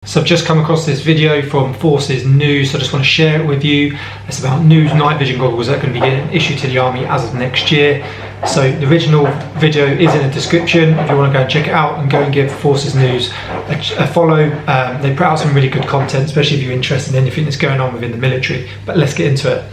So I've just come across this video from Forces News, so I just want to share it with you. It's about new night vision goggles that are going to be getting issued to the Army as of next year. So the original video is in the description if you want to go and check it out, and go and give Forces News a follow. They put out some really good content, especially if you're interested in anything that's going on within the military. But let's get into it.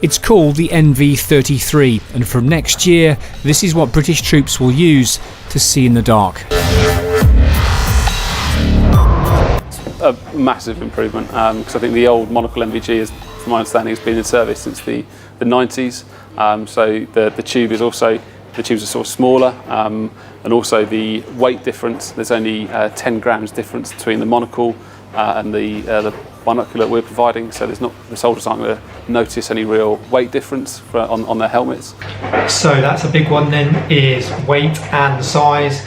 It's called the NV33, and from next year, this is what British troops will use to see in the dark. A massive improvement, because I think the old monocle NVG, from my understanding, has been in service since the 90s. So the tube is also, the tubes are sort of smaller, and also the weight difference. There's only 10 grams difference between the monocle and the binocular we're providing, so the soldiers aren't going to notice any real weight difference on their helmets. So that's a big one then, is weight and size.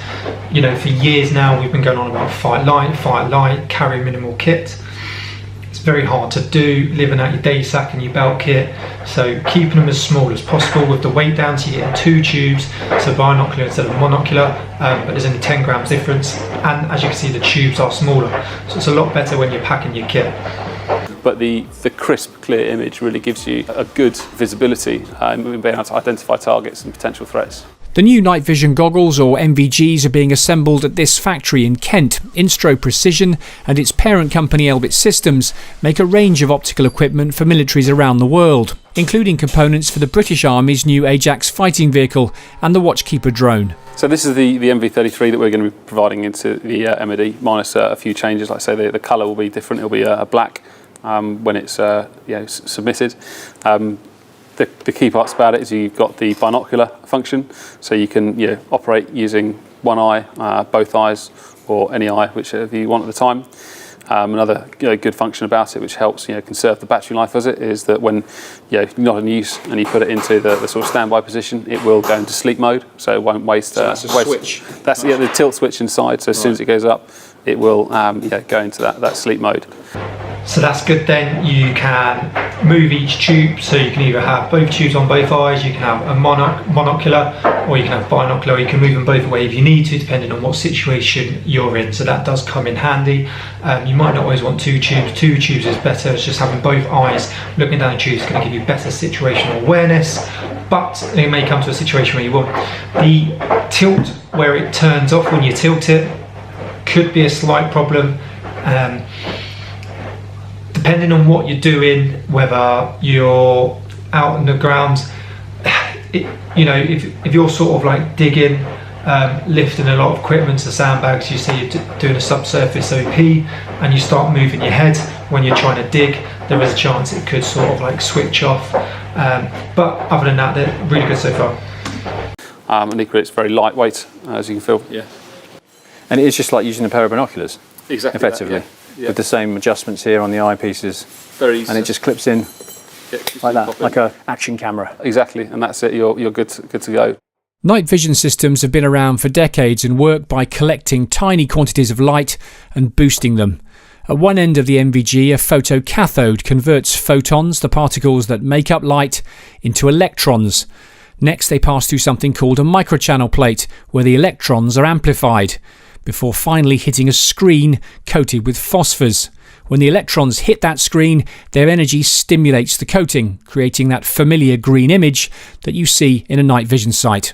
You know, for years now we've been going on about fight light, carry minimal kit. It's very hard to do, living out your day sack and your belt kit, so keeping them as small as possible with the weight down, so you're getting two tubes, so binocular instead of monocular, but there's only 10 grams difference, and as you can see the tubes are smaller, so it's a lot better when you're packing your kit. But the crisp, clear image really gives you a good visibility in being able to identify targets and potential threats. The new night vision goggles, or NVGs, are being assembled at this factory in Kent. Instro Precision and its parent company Elbit Systems make a range of optical equipment for militaries around the world, including components for the British Army's new Ajax fighting vehicle and the Watchkeeper drone. So this is the NV33 that we're going to be providing into the MOD, minus a few changes. Like I say, the colour will be different. It'll be a black when it's submitted. The key parts about it is you've got the binocular function, so you can operate using one eye, both eyes, or any eye, whichever you want at the time. Another good function about it, which helps conserve the battery life as it, is that when you're not in use and you put it into the sort of standby position, it will go into sleep mode, so it won't waste. So that's a switch. That's the tilt switch inside. So as soon as it goes up, it will go into that sleep mode. So that's good then. You can move each tube, so you can either have both tubes on both eyes, you can have a monocular, or you can have binocular. You can move them both away if you need to, depending on what situation you're in, so that does come in handy. You might not always want two tubes is better. It's just having both eyes looking down the tube is going to give you better situational awareness, but it may come to a situation where you want the tilt, where it turns off when you tilt it, could be a slight problem. Depending on what you're doing, whether you're out on the ground, if you're sort of like digging, lifting a lot of equipment to sandbags, you see you're doing a subsurface OP, and you start moving your head when you're trying to dig, there is a chance it could sort of like switch off. But other than that, they're really good so far. And equally, it's very lightweight, as you can feel. Yeah. And it is just like using a pair of binoculars. Exactly. Effectively. That, yeah. With the same adjustments here on the eyepieces. Very easy. And it just clips in like that, like an action camera. Exactly, and that's it. You're good to go. Night vision systems have been around for decades and work by collecting tiny quantities of light and boosting them. At one end of the NVG, a photocathode converts photons, the particles that make up light, into electrons. Next, they pass through something called a microchannel plate, where the electrons are amplified, before finally hitting a screen coated with phosphors. When the electrons hit that screen, their energy stimulates the coating, creating that familiar green image that you see in a night vision sight.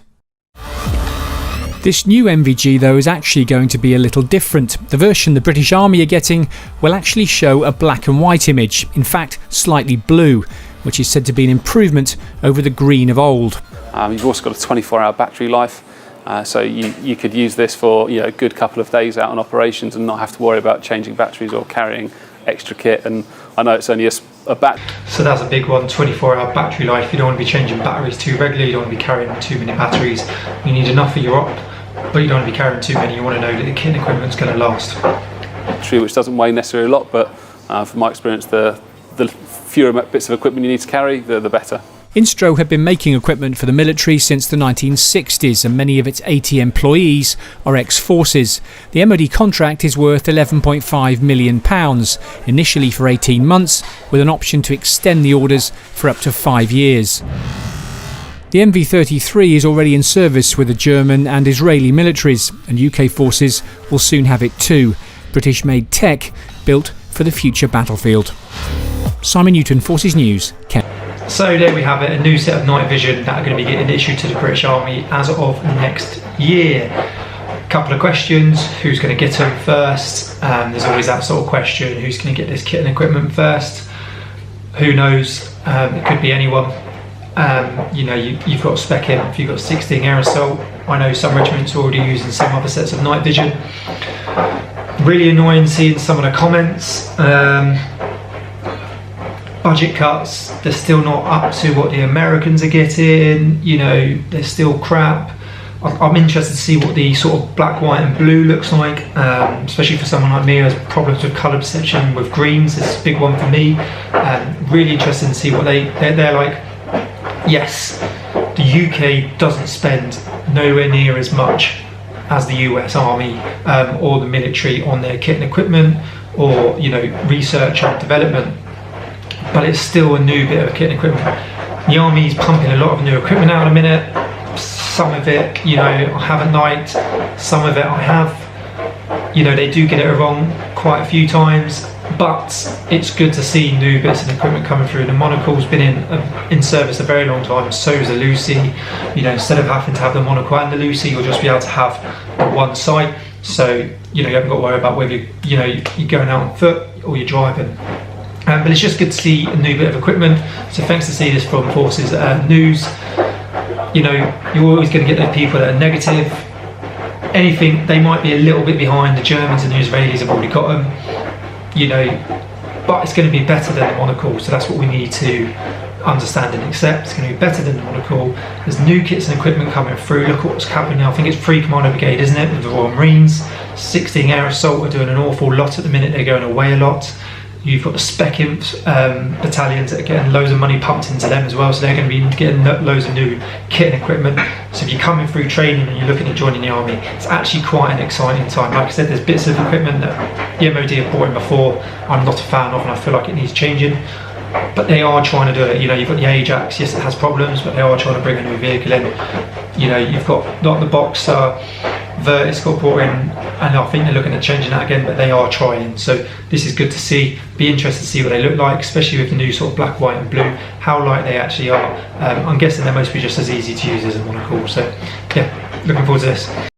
This new NVG, though, is actually going to be a little different. The version the British Army are getting will actually show a black and white image, in fact slightly blue, which is said to be an improvement over the green of old. You've also got a 24-hour battery life. So you could use this for a good couple of days out on operations and not have to worry about changing batteries or carrying extra kit. And I know it's only a battery. So that's a big one, 24-hour battery life. You don't want to be changing batteries too regularly, you don't want to be carrying too many batteries. You need enough for your op, but you don't want to be carrying too many. You want to know that the kit and equipment's going to last. Battery which doesn't weigh necessarily a lot, but from my experience, the fewer bits of equipment you need to carry, the better. Instro had been making equipment for the military since the 1960s, and many of its 80 employees are ex-forces. The MOD contract is worth £11.5 million, initially for 18 months, with an option to extend the orders for up to 5 years. The MV-33 is already in service with the German and Israeli militaries, and UK forces will soon have it too. British-made tech built for the future battlefield. Simon Newton, Forces News, Kent. So there we have it, a new set of night vision that are going to be getting issued to the British Army as of next year. Couple of questions: who's going to get them first? There's always that sort of question: who's going to get this kit and equipment first? Who knows? It could be anyone. You've got spec in. If you've got 16 air assault, I know some regiments are already using some other sets of night vision. Really annoying seeing some of the comments. Budget cuts, they're still not up to what the Americans are getting, they're still crap. I'm interested to see what the sort of black, white and blue looks like, especially for someone like me who has problems with colour perception with greens. This is a big one for me. Really interested to see what they're like. Yes, the UK doesn't spend nowhere near as much as the US Army or the military on their kit and equipment or research and development. But it's still a new bit of kit and equipment. The Army's pumping a lot of new equipment out a minute. Some of it, I haven't liked. Some of it I have. They do get it wrong quite a few times. But it's good to see new bits of equipment coming through. The monocle's been in service a very long time. So is the Lucy. Instead of having to have the monocle and the Lucy, you'll just be able to have one sight. So you haven't got to worry about whether you're going out on foot or you're driving. But it's just good to see a new bit of equipment. So thanks to see this from Forces News. You're always going to get those people that are negative. Anything, they might be a little bit behind. The Germans and the Israelis have already got them. But it's going to be better than the monocle. So that's what we need to understand and accept. It's going to be better than the monocle. There's new kits and equipment coming through. Look what's happening now. I think it's 3 Commando Brigade, isn't it, with the Royal Marines. 16 Air Assault are doing an awful lot at the minute. They're going away a lot. You've got the Spec Imps battalions that are getting loads of money pumped into them as well, so they're going to be getting loads of new kit and equipment. So if you're coming through training and you're looking at joining the Army, it's actually quite an exciting time. Like I said, there's bits of equipment that the MOD have brought in before I'm not a fan of and I feel like it needs changing. But they are trying to do it. You've got the Ajax, yes it has problems, but they are trying to bring a new vehicle in. You've got not the Boxer, Vertis got brought in, and I think they're looking at changing that again, but they are trying. So this is good to see. Be interested to see what they look like, especially with the new sort of black, white and blue, how light they actually are. I'm guessing they must be just as easy to use as a monocle. So yeah, looking forward to this.